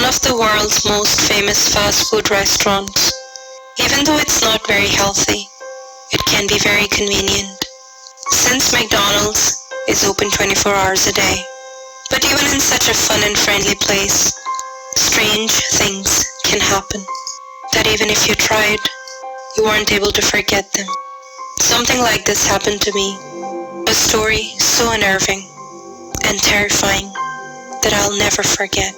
of the world's most famous fast food restaurants. Even though it's not very healthy, it can be very convenient, since McDonald's is open 24 hours a day. But even in such a fun and friendly place, strange things can happen, that even if you tried, you weren't able to forget them. Something like this happened to me, a story so unnerving and terrifying that I'll never forget.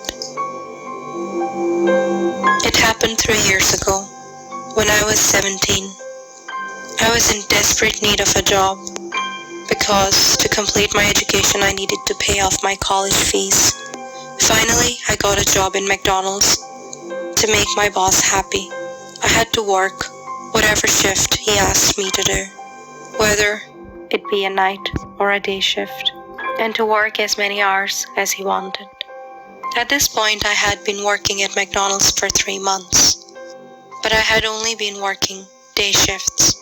It happened 3 years ago, when I was 17. I was in desperate need of a job because to complete my education I needed to pay off my college fees. Finally, I got a job in McDonald's to make my boss happy. I had to work whatever shift he asked me to do, whether it be a night or a day shift, and to work as many hours as he wanted. At this point, I had been working at McDonald's for 3 months, but I had only been working day shifts.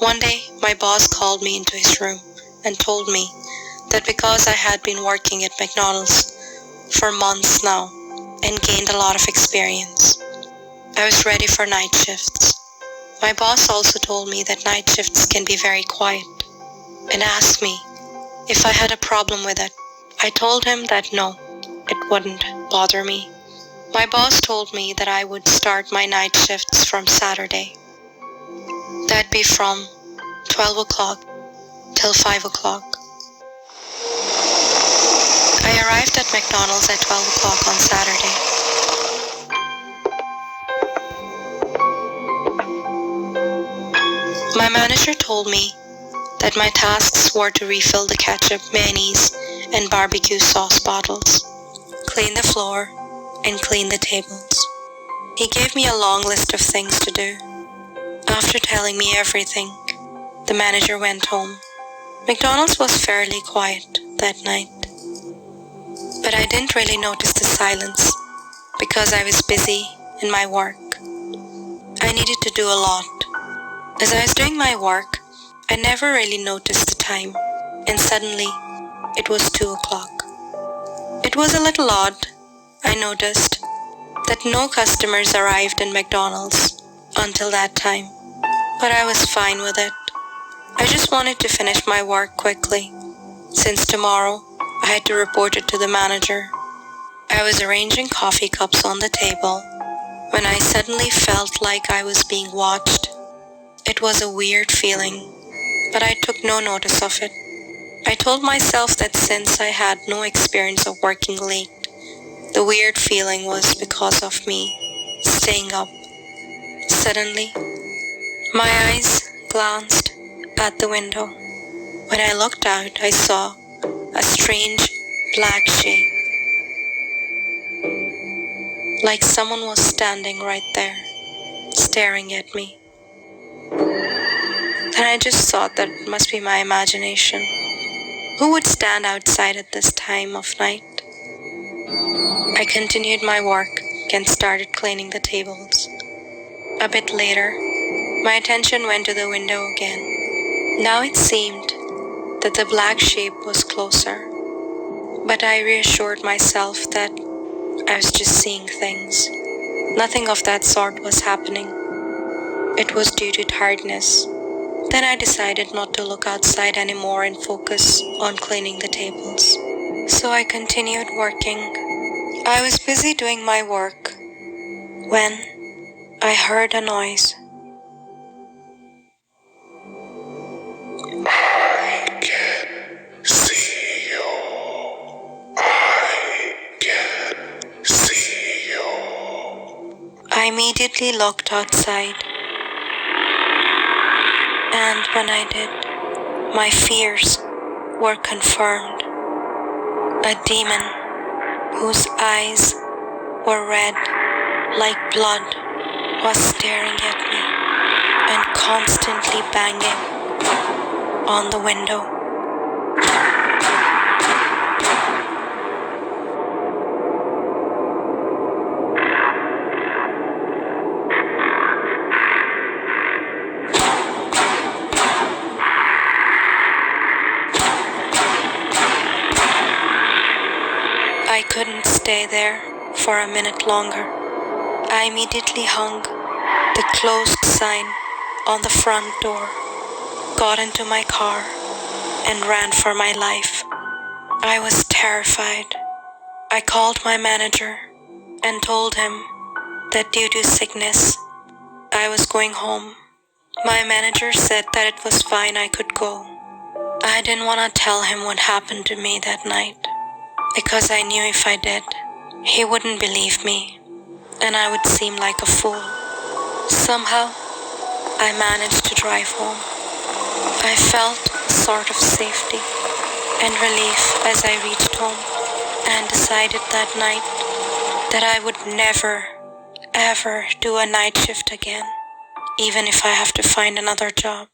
One day, my boss called me into his room and told me that because I had been working at McDonald's for months now and gained a lot of experience, I was ready for night shifts. My boss also told me that night shifts can be very quiet and asked me if I had a problem with it. I told him that no, it wouldn't bother me. My boss told me that I would start my night shifts from Saturday. That'd be from 12 o'clock till 5 o'clock. I arrived at McDonald's at 12 o'clock on Saturday. My manager told me that my tasks were to refill the ketchup, mayonnaise, and barbecue sauce bottles, clean the floor, and clean the tables. He gave me a long list of things to do. After telling me everything, the manager went home. McDonald's was fairly quiet that night, but I didn't really notice the silence because I was busy in my work. I needed to do a lot. As I was doing my work, I never really noticed the time, and suddenly it was 2 o'clock. It was a little odd. I noticed that no customers arrived in McDonald's until that time, but I was fine with it. I just wanted to finish my work quickly, since tomorrow I had to report it to the manager. I was arranging coffee cups on the table when I suddenly felt like I was being watched. It was a weird feeling, but I took no notice of it. I told myself that since I had no experience of working late, the weird feeling was because of me staying up. Suddenly, my eyes glanced at the window. When I looked out, I saw a strange black shape, like someone was standing right there, staring at me. Then I just thought that it must be my imagination. Who would stand outside at this time of night? I continued my work and started cleaning the tables. A bit later, my attention went to the window again. Now it seemed that the black shape was closer, but I reassured myself that I was just seeing things. Nothing of that sort was happening. It was due to tiredness. Then I decided not to look outside anymore and focus on cleaning the tables. So I continued working. I was busy doing my work when I heard a noise. I can see you. I can see you. I immediately looked outside. And when I did, my fears were confirmed. A demon whose eyes were red like blood was staring at me and constantly banging on the window. I couldn't stay there there for a minute longer. I immediately hung the closed sign on the front door, got into my car, and ran for my life. I was terrified. I called my manager and told him that due to sickness, I was going home. My manager said that it was fine, I could go. I didn't want to tell him what happened to me that night, because I knew if I did, he wouldn't believe me, and I would seem like a fool. Somehow, I managed to drive home. I felt a sort of safety and relief as I reached home, and decided that night that I would never, ever do a night shift again, even if I have to find another job.